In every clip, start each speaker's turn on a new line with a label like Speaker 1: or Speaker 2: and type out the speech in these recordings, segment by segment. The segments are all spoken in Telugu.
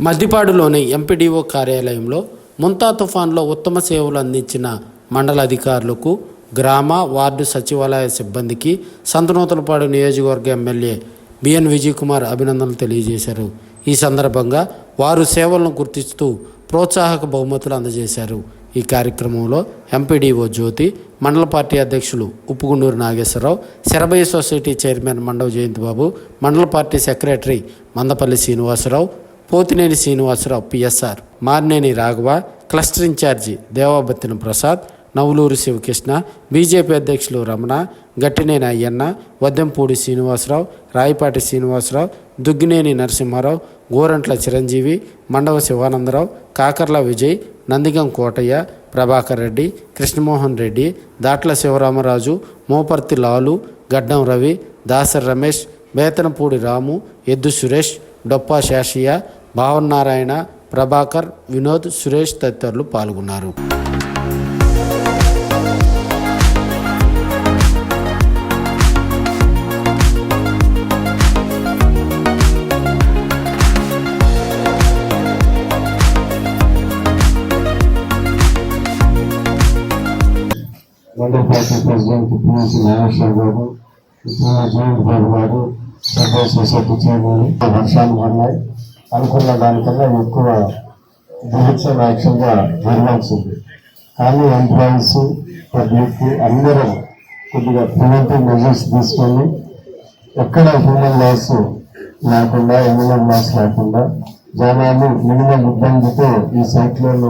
Speaker 1: మద్దిపాడులోని ఎంపీడీఓ కార్యాలయంలో ముంతా తుఫాన్లో ఉత్తమ సేవలు అందించిన మండల అధికారులకు, గ్రామ, వార్డు సచివాలయ సిబ్బందికి సంతనూతలపాడు నియోజకవర్గ ఎమ్మెల్యే బిఎన్ విజయ్ కుమార్ అభినందనలు తెలియజేశారు. ఈ సందర్భంగా వారు సేవలను గుర్తిస్తూ ప్రోత్సాహక బహుమతులు అందజేశారు. ఈ కార్యక్రమంలో ఎంపీడీఓ జ్యోతి, మండల పార్టీ అధ్యక్షులు ఉప్పుగుండూరు నాగేశ్వరరావు, శరభయ్య సొసైటీ చైర్మన్ మండవ జయంతిబాబు, మండల party secretary Mandapalli Srinivasarao, Pothineni Srinivasarao PSR, Marneni Raghava, cluster incharge Devabathina Prasad, Navaluru Sivakrishna, BJP అధ్యక్షులు రమణ, గట్టినేని అయ్యన్న, వద్దెంపూడి శ్రీనివాసరావు, రాయపాటి శ్రీనివాసరావు, దుగ్గినేని నరసింహారావు, గోరంట్ల చిరంజీవి, మండవ శివానందరావు, కాకర్ల విజయ్, నందిగం కోటయ్య, ప్రభాకర్ రెడ్డి, కృష్ణమోహన్ రెడ్డి, దాట్ల శివరామరాజు, మోపర్తి లాలు, గడ్డం రవి, దాసరి రమేష్, బేతనపూడి రాము, ఎద్దు సురేష్, డొప్పా శాషియా, భావనారాయణ, ప్రభాకర్, వినోద్, సురేష్ తదితరులు పాల్గొన్నారు.
Speaker 2: మండల పార్టీ ప్రెసిడెంట్ పిఎస్సి నాగేశ్వర గారు, జయంత్ బాబు గారు, సర్వీస్ సొసైటీ చైర్మన్. వర్షాలు పడినాయి, అనుకున్న దానికన్నా ఎక్కువ డిజిటల్ యాక్షన్గా జరగాల్సింది. కానీ ఎంప్లాయీస్, పబ్లిక్ అందరం కొద్దిగా ప్రివెంటివ్ మెజర్స్ తీసుకొని ఎక్కడ హ్యూమన్ లాస్ లేకుండా, ఎనిమల్ లాస్ లేకుండా జనాలు మినిమం ఇబ్బందితో ఈ సైక్లోన్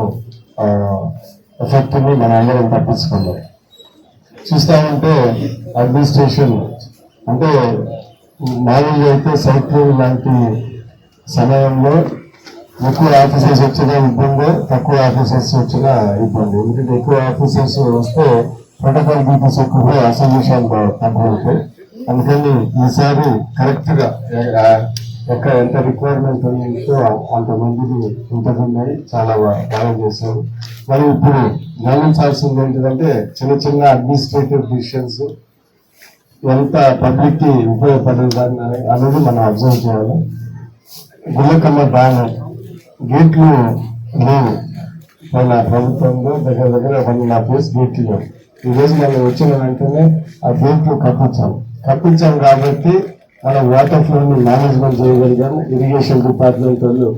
Speaker 2: ఎఫెక్ట్ని మన అందరం తప్పించుకున్నాం. చూస్తా ఉంటే అడ్మినిస్ట్రేషన్ అంటే మామూలుగా అయితే సైక్లోన్ లాంటి సమయంలో ఎక్కువ ఆఫీసర్స్ వచ్చినా ఇబ్బంది, తక్కువ ఆఫీసర్స్ వచ్చినా ఇబ్బంది. ఎందుకంటే ఎక్కువ ఆఫీసర్స్ వస్తే ప్రోటోకాల్ పీపుల్స్ ఎక్కువ అసోసియేషన్ కంట్రోల్ ఉంటాయి. అందుకని ఈసారి కరెక్ట్ గా ఎక్కడ ఎంత రిక్వైర్మెంట్ ఉందో అంతమందిని ఉంటున్నాయి. చాలా బాగా చేశారు. మరి ఇప్పుడు గమనించాల్సింది ఏంటంటే చిన్న చిన్న అడ్మినిస్ట్రేటివ్ డిసిషన్స్ ఎంత పబ్లిక్ కి ఉపయోగపడేదాన్ని అనేది మనం అబ్జర్వ్ చేయాలి. గుల్లకమ్మ బ్యానర్ గేట్లు లేవు మన ప్రభుత్వంలో, దగ్గర 1.5 years గేట్లు లేవు. ఈరోజు మనం వచ్చిన వెంటనే ఆ గేట్లు కప్పించాం కాబట్టి మనం వాటర్ ఫ్లో ని మేనేజ్మెంట్ చేయగలిగాము. ఇరిగేషన్ డిపార్ట్మెంట్ వాళ్ళు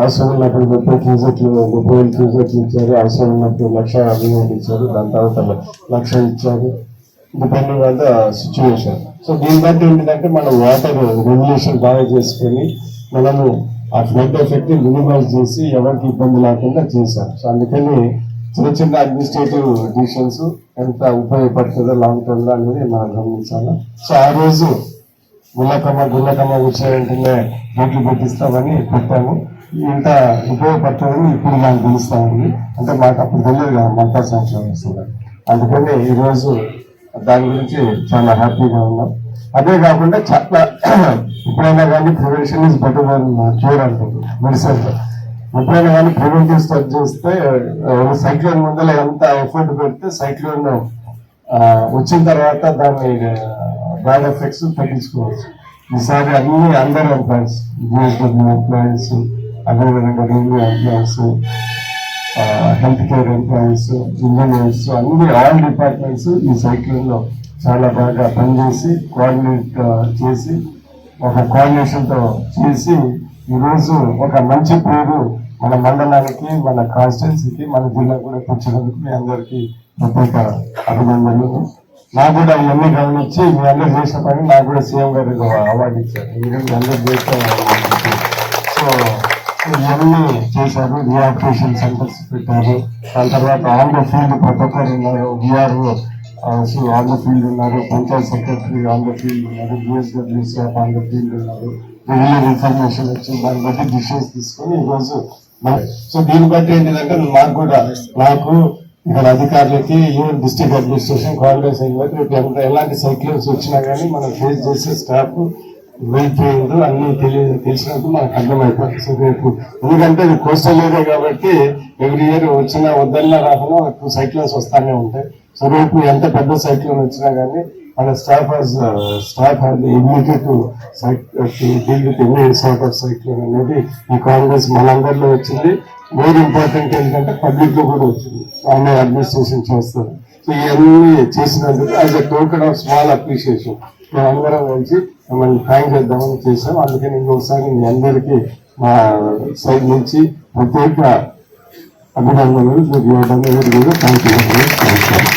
Speaker 2: అవసరం ఉన్నప్పుడు 30 క్యూసెక్లు 30,000 క్యూసెక్లు ఇచ్చారు, అవసరం ఉన్నప్పుడు 1,50,000 ఇచ్చారు, దాని తర్వాత 1,00,000 ఇచ్చారు, depending on the situation. So దీన్ని బట్టి ఏంటంటే మనం వాటర్ రెగ్యులేషన్ బాగా చేసుకొని మనము ఆ ఫ్లడ్ ఎఫెక్ట్ ని మినిమైజ్ చేసి ఎవరికి ఇబ్బంది లేకుండా చేశాం. సో అందుకని చిన్న చిన్న అడ్మినిస్ట్రేటివ్ డిసిషన్స్ ఎంత ఉపయోగపడుతుందో లాంగ్ టర్మ్ లో అనేది మనం గమనించాలి. సో ఆ రోజు గుల్లకమ్మ వచ్చే వెంటనే గేట్లు పెట్టిస్తామని పెట్టాము. ఇంత ఉపయోగపడుతుందని ఇప్పుడు నాకు తెలుస్తా ఉంది. అంటే మాకు అప్పుడు తెలియదు కదా మంతా సంవత్సరం వస్తుంది. అందుకని ఈరోజు దాని గురించి చాలా హ్యాపీగా ఉన్నాం. అదే కాకుండా చాలా ఎప్పుడైనా కానీ prevention is better than cure అంటుంది మెడిసిన్. ఎప్పుడైనా కానీ ప్రివెంటివ్ స్టెప్ చేస్తే సైక్లోన్ ముందర ఎంత ఎఫర్ట్ పెడితే సైక్లోన్ వచ్చిన తర్వాత దాన్ని బ్యాడ్ ఎఫెక్ట్స్ తగ్గించుకోవచ్చు. ఈసారి అందరూ ఎంప్లాయీస్, జిఎస్డబ్ల్యూ ఎంప్లాయీస్, అదేవిధంగా railway employees, health care employees, engineers, all departments ఈ సైక్లోన్ లో చాలా బాగా పనిచేసి కోఆర్డినేట్ చేసి ఒక కోఆర్డినేషన్ తో చేసి ఈరోజు ఒక మంచి పేరు మన మండలానికి, మన కాన్స్టిట్యున్సీకి, మన జిల్లా కూడా తెచ్చినందుకు మీ అందరికీ ప్రత్యేక అభినందనలు. నాకు కూడా ఇవన్నీ గమనించి మీ అందరూ చేసిన పని నాకు కూడా సీఎం గారు అవార్డు ఇచ్చారు. ఈరోజు మీ అందరూ చేస్తే సో ఇవన్నీ చేశారు. రియాక్టివేషన్ సెంటర్స్ పెట్టారు. దాని తర్వాత ఆన్ ద ఫీల్డ్ ప్రతి ఒక్కరు ఉన్నారు. విఆర్ఓ ఆన్ ద ఫీల్డ్ ఉన్నారు, panchayat secretary on the field ఉన్నారు, GSW staff on the field ఉన్నారు. రెగ్యులర్ ఇన్ఫర్మేషన్ వచ్చి దాన్ని బట్టి డిసిషన్స్ తీసుకొని ఈరోజు సో దీన్ని బట్టి ఏంటంటే నాకు ఇక్కడ అధికారులకి ఈవెన్ డిస్ట్రిక్ట్ అడ్మినిస్ట్రేషన్ కోఆర్డినేషన్ ఎలాంటి సైక్లోన్స్ వచ్చినా కానీ మనం ఫేస్ చేసే స్టాఫ్ వెల్ ట్రైన్డ్ అన్ని తెలిసినట్టు మనకు అర్థమైపోతుంది. సో రేపు ఎందుకంటే ఇది కోస్టల్ ఏరియా కాబట్టి ఎవ్రీ ఇయర్ వచ్చినా వద్దన్నా రాకుండా 2 సైక్లోన్స్ వస్తానే ఉంటాయి. సో రేపు ఎంత పెద్ద సైక్లోన్ వచ్చినా కానీ and staff has the ability to deal with any sort of cyclone అనేది ఈ కాంగ్రెస్ మనందరిలో వచ్చింది. మోర్ ఇంపార్టెంట్ ఏంటంటే పబ్లిక్ లో కూడా వచ్చింది, ఆమె అడ్మినిస్ట్రేషన్ చేస్తారు. సో ఇవన్నీ చేసినందుకు as a token of small appreciation మేము అందరం కలిసి మిమ్మల్ని థ్యాంక్ చేద్దామని చేసాం. అందుకని ఇంకొకసారి మీ అందరికీ మా సైడ్ నుంచి ప్రత్యేక అభినందనలు మీకు ఇవ్వడం కూడా థ్యాంక్ యూ.